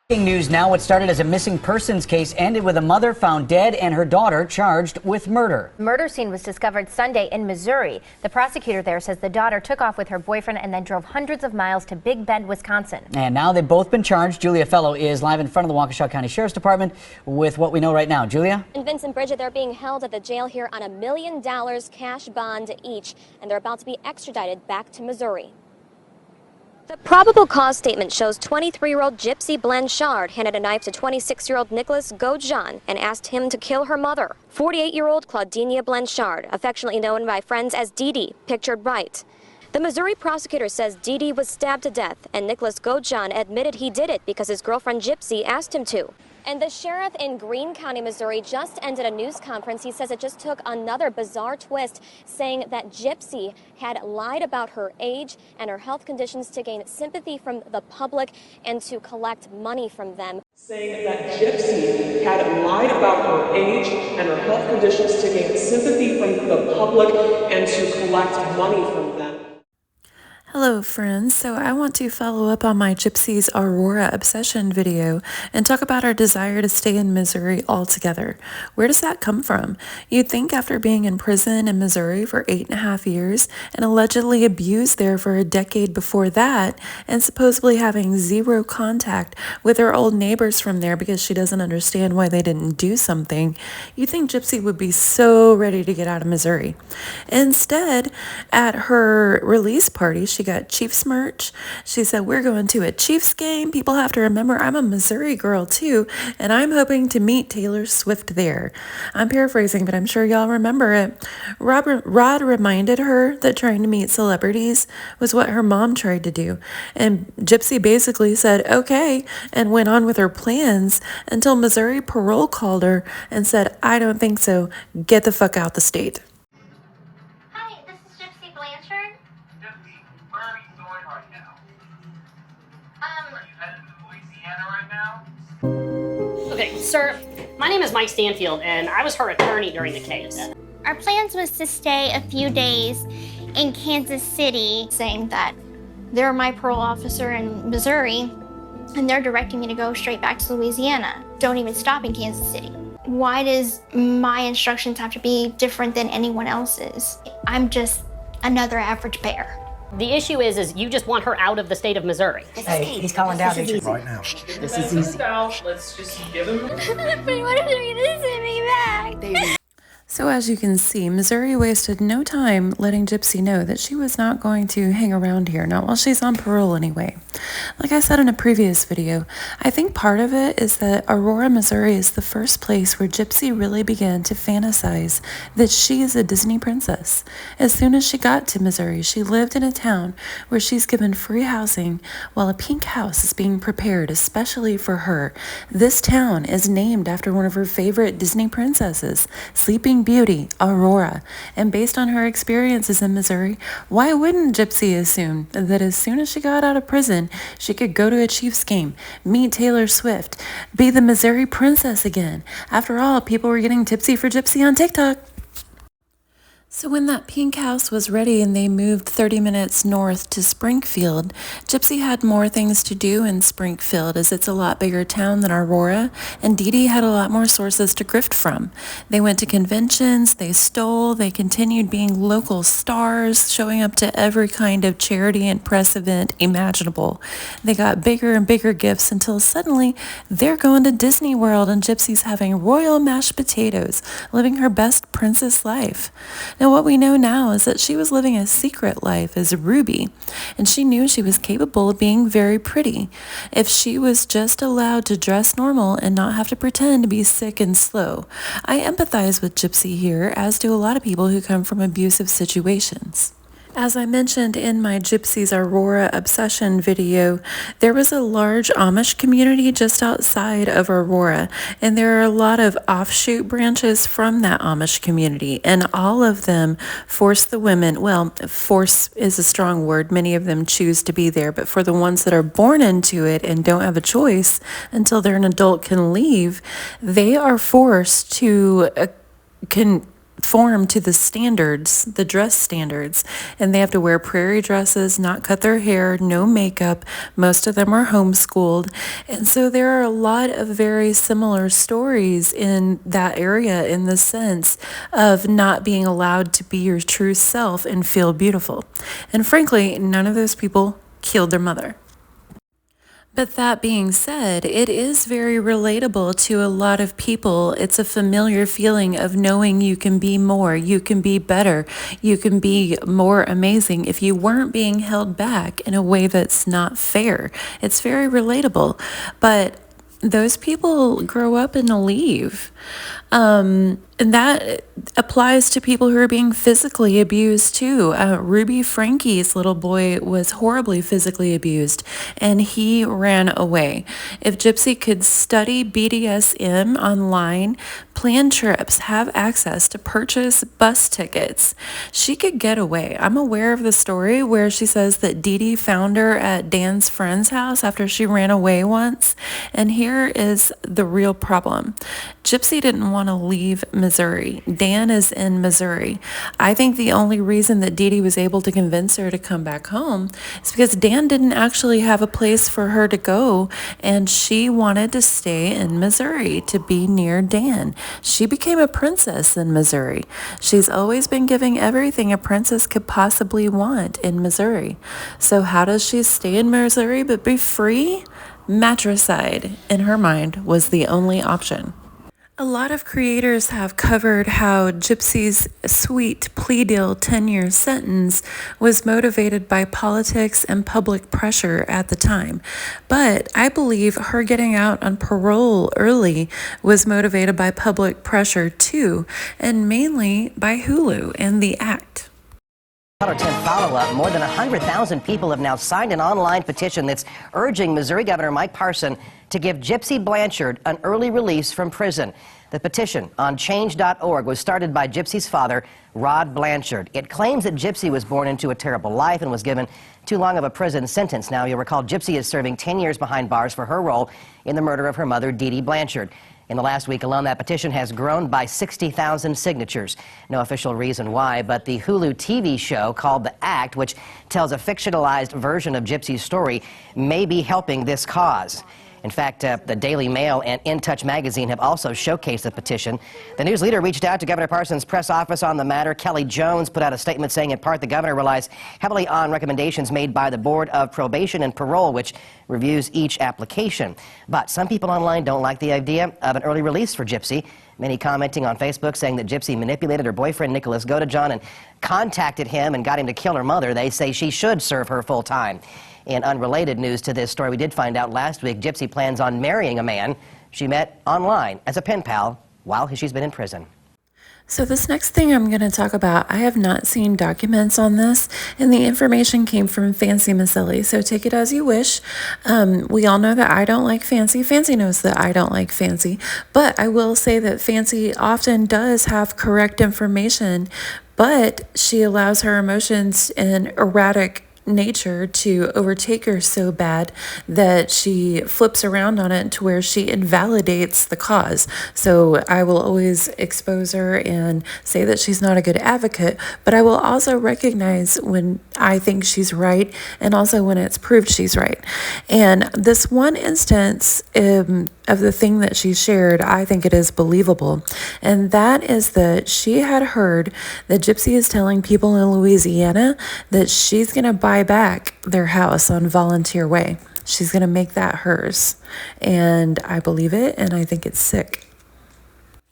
Breaking news now. What started as a missing persons case ended with a mother found dead and her daughter charged with murder. The murder scene was discovered Sunday in Missouri. The prosecutor there says the daughter took off with her boyfriend and then drove hundreds of miles to Big Bend, Wisconsin. And now they've both been charged. Julia Fellow is live in front of the Waukesha County Sheriff's Department with what we know right now. Julia? And Vincent, Bridget, they're being held at the jail here on $1 million cash bond each, and they're about to be extradited back to Missouri. The probable cause statement shows 23-year-old Gypsy Blanchard handed a knife to 26-year-old Nicholas Godjan and asked him to kill her mother. 48-year-old Claudinia Blanchard, affectionately known by friends as Dee Dee, pictured right. The Missouri prosecutor says Dee Dee was stabbed to death, and Nicholas Godjan admitted he did it because his girlfriend Gypsy asked him to. And the sheriff in Greene County, Missouri, just ended a news conference. He says it just took another bizarre twist, saying that Gypsy had lied about her age and her health conditions to gain sympathy from the public and to collect money from them. Saying that Gypsy had lied about her age and her health conditions to gain sympathy from the public and to collect money from them. Hello friends, so I want to follow up on my Gypsy's Aurora obsession video and talk about our desire to stay in Missouri altogether. Where does that come from? You'd think after being in prison in Missouri for 8.5 years and allegedly abused there for a decade before that and supposedly having zero contact with her old neighbors from there because she doesn't understand why they didn't do something, you'd think Gypsy would be so ready to get out of Missouri. Instead, at her release party, she got Chiefs merch. She said, "We're going to a Chiefs game. People have to remember I'm a Missouri girl too, and I'm hoping to meet Taylor Swift there." I'm paraphrasing, but I'm sure y'all remember it. Rod reminded her that trying to meet celebrities was what her mom tried to do, and Gypsy basically said okay and went on with her plans until Missouri parole called her and said, "I don't think so. Get the fuck out the state." Okay, sir, my name is Mike Stanfield, and I was her attorney during the case. Our plans was to stay a few days in Kansas City, saying that they're my parole officer in Missouri, and they're directing me to go straight back to Louisiana. Don't even stop in Kansas City. Why does my instructions have to be different than anyone else's? I'm just another average bear. The issue is you just want her out of the state of Missouri. Hey, he's calling down right now. This is easy. Let's just give him. But what if they're gonna send me back? So as you can see, Missouri wasted no time letting Gypsy know that she was not going to hang around here, not while she's on parole anyway. Like I said in a previous video, I think part of it is that Aurora, Missouri is the first place where Gypsy really began to fantasize that she is a Disney princess. As soon as she got to Missouri, she lived in a town where she's given free housing while a pink house is being prepared especially for her. This town is named after one of her favorite Disney princesses, Sleeping Beauty, Aurora. And based on her experiences in Missouri, why wouldn't Gypsy assume that as soon as she got out of prison, she could go to a Chiefs game, meet Taylor Swift, be the Missouri princess again? After all, people were getting tipsy for Gypsy on TikTok. So when that pink house was ready and they moved 30 minutes north to Springfield, Gypsy had more things to do in Springfield as it's a lot bigger town than Aurora, and Dee Dee had a lot more sources to grift from. They went to conventions, they stole, they continued being local stars, showing up to every kind of charity and press event imaginable. They got bigger and bigger gifts until suddenly they're going to Disney World and Gypsy's having royal mashed potatoes, living her best princess life. Now, what we know now is that she was living a secret life as Ruby, and she knew she was capable of being very pretty if she was just allowed to dress normal and not have to pretend to be sick and slow. I empathize with Gypsy here, as do a lot of people who come from abusive situations. As I mentioned in my Gypsy's Aurora obsession video, there was a large Amish community just outside of Aurora, and there are a lot of offshoot branches from that Amish community, and all of them force the women, well, force is a strong word, many of them choose to be there, but for the ones that are born into it and don't have a choice until they're an adult can leave, they are forced to conform to the standards, the dress standards, and they have to wear prairie dresses, not cut their hair, no makeup. Most of them are homeschooled. And so there are a lot of very similar stories in that area in the sense of not being allowed to be your true self and feel beautiful. And frankly, none of those people killed their mother. But that being said, it is very relatable to a lot of people. It's a familiar feeling of knowing you can be more, you can be better, you can be more amazing if you weren't being held back in a way that's not fair. It's very relatable. But those people grow up and leave. And that applies to people who are being physically abused too. Ruby Frankie's little boy was horribly physically abused and he ran away. If Gypsy could study BDSM online, plan trips, have access to purchase bus tickets, she could get away. I'm aware of the story where she says that Dee Dee found her at Dan's friend's house after she ran away once. And here is the real problem. Gypsy didn't want to leave Missouri. Dan is in Missouri. I think the only reason that Dee Dee was able to convince her to come back home is because Dan didn't actually have a place for her to go, and she wanted to stay in Missouri to be near Dan. She became a princess in Missouri. She's always been giving everything a princess could possibly want in Missouri. So how does she stay in Missouri but be free? Matricide, in her mind, was the only option. A lot of creators have covered how Gypsy's sweet plea deal 10-year sentence was motivated by politics and public pressure at the time. But I believe her getting out on parole early was motivated by public pressure too, and mainly by Hulu and the act. 10 follow-up. More than 100,000 people have now signed an online petition that's urging Missouri Governor Mike Parson to give Gypsy Blanchard an early release from prison. The petition on change.org was started by Gypsy's father, Rod Blanchard. It claims that Gypsy was born into a terrible life and was given too long of a prison sentence. Now, you'll recall Gypsy is serving 10 years behind bars for her role in the murder of her mother, Dee Dee Blanchard. In the last week alone, that petition has grown by 60,000 signatures. No official reason why, but the Hulu TV show called The Act, which tells a fictionalized version of Gypsy's story, may be helping this cause. In fact, the Daily Mail and In Touch magazine have also showcased the petition. The news leader reached out to Governor Parson's press office on the matter. Kelly Jones put out a statement saying in part the governor relies heavily on recommendations made by the Board of Probation and Parole, which reviews each application. But some people online don't like the idea of an early release for Gypsy. Many commenting on Facebook saying that Gypsy manipulated her boyfriend, Nicholas Godejohn, and contacted him and got him to kill her mother. They say she should serve her full time. In unrelated news to this story, we did find out last week Gypsy plans on marrying a man she met online as a pen pal while she's been in prison. So this next thing I'm going to talk about, I have not seen documents on this, and the information came from Fancy Maselli, so take it as you wish. We all know that I don't like Fancy. Fancy knows that I don't like Fancy, but I will say that Fancy often does have correct information, but she allows her emotions and erratic nature to overtake her so bad that she flips around on it to where she invalidates the cause. So I will always expose her and say that she's not a good advocate, but I will also recognize when I think she's right and also when it's proved she's right. And this one instance of the thing that she shared, I think it is believable. And that is that she had heard that Gypsy is telling people in Louisiana that she's going to buy back their house on Volunteer Way. She's going to make that hers. And I believe it, and I think it's sick.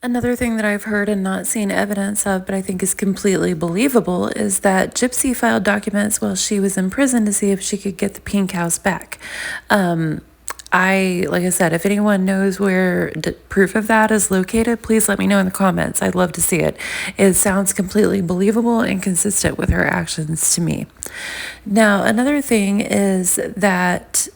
Another thing that I've heard and not seen evidence of, but I think is completely believable, is that Gypsy filed documents while she was in prison to see if she could get the pink house back. Like I said, if anyone knows where proof of that is located, please let me know in the comments. I'd love to see it. It sounds completely believable and consistent with her actions to me. Now, another thing is that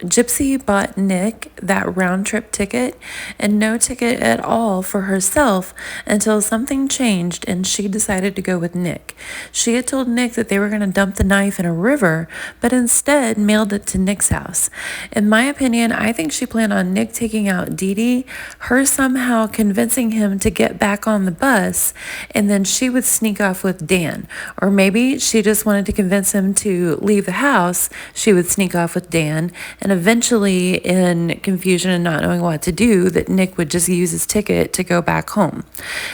Gypsy bought Nick that round trip ticket and no ticket at all for herself until something changed and she decided to go with Nick. She had told Nick that they were going to dump the knife in a river, but instead mailed it to Nick's house. In my opinion, I think she planned on Nick taking out Dee Dee, her somehow convincing him to get back on the bus, and then she would sneak off with Dan. Or maybe she just wanted to convince him to leave the house. She would sneak off with Dan, and eventually, in confusion and not knowing what to do, that Nick would just use his ticket to go back home.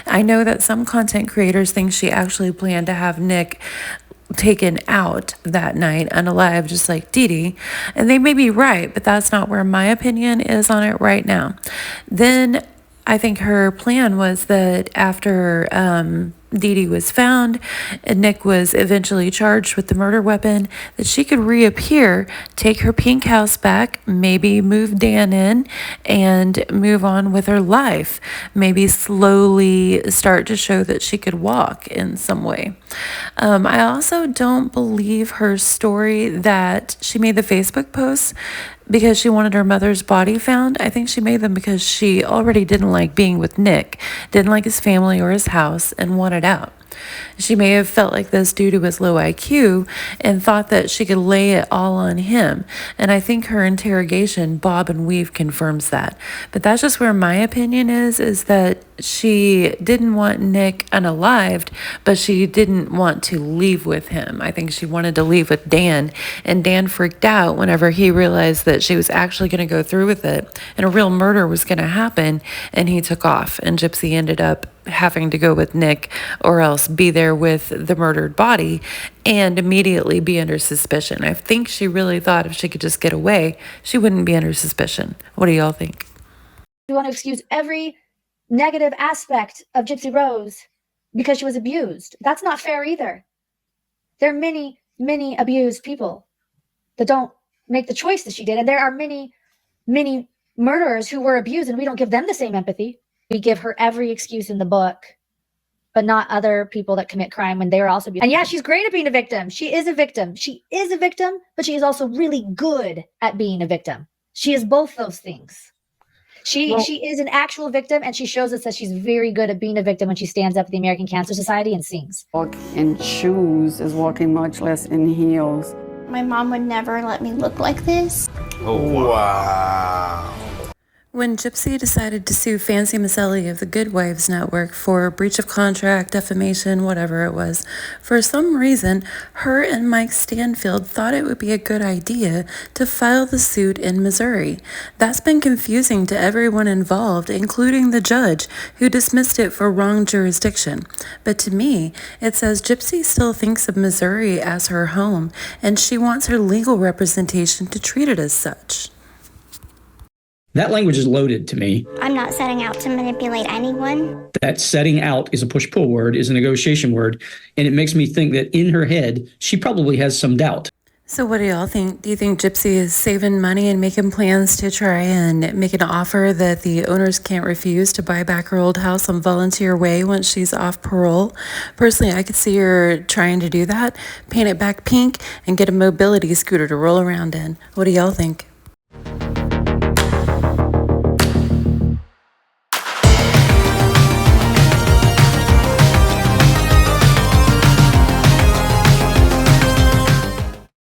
I know that some content creators think she actually planned to have Nick taken out that night unalive, just like Dee Dee, and they may be right, but that's not where my opinion is on it right now. Then I think her plan was that after Dee Dee was found and Nick was eventually charged with the murder weapon, that she could reappear, take her pink house back, maybe move Dan in and move on with her life, maybe slowly start to show that she could walk in some way. I also don't believe her story that she made the Facebook posts because she wanted her mother's body found. I think she made them because she already didn't like being with Nick, didn't like his family or his house, and wanted out. She may have felt like this due to his low IQ and thought that she could lay it all on him. And I think her interrogation, Bob and Weave, confirms that. But that's just where my opinion is that she didn't want Nick unalived, but she didn't want to leave with him. I think she wanted to leave with Dan, and Dan freaked out whenever he realized that she was actually going to go through with it and a real murder was going to happen, and he took off, and Gypsy ended up having to go with Nick or else be there with the murdered body and immediately be under suspicion. I think she really thought if she could just get away, she wouldn't be under suspicion. What do y'all think? You want to excuse every negative aspect of Gypsy Rose because she was abused. That's not fair either. There are many, many abused people that don't make the choice that she did. And there are many, many murderers who were abused, and we don't give them the same empathy. We give her every excuse in the book, but not other people that commit crime when they are also abused. And yeah, she's great at being a victim. She is a victim. She is a victim, but she is also really good at being a victim. She is both those things. She is an actual victim, and she shows us that she's very good at being a victim when she stands up at the American Cancer Society and sings. Walk in shoes is walking much less in heels. My mom would never let me look like this. Oh, wow. When Gypsy decided to sue Fancy Maselli of the Good Wives Network for breach of contract, defamation, whatever it was, for some reason, her and Mike Stanfield thought it would be a good idea to file the suit in Missouri. That's been confusing to everyone involved, including the judge, who dismissed it for wrong jurisdiction. But to me, it says Gypsy still thinks of Missouri as her home, and she wants her legal representation to treat it as such. That language is loaded to me. I'm not setting out to manipulate anyone. That setting out is a push-pull word, is a negotiation word, and it makes me think that in her head, she probably has some doubt. So what do y'all think? Do you think Gypsy is saving money and making plans to try and make an offer that the owners can't refuse to buy back her old house on Volunteer Way once she's off parole? Personally, I could see her trying to do that, paint it back pink, and get a mobility scooter to roll around in. What do y'all think?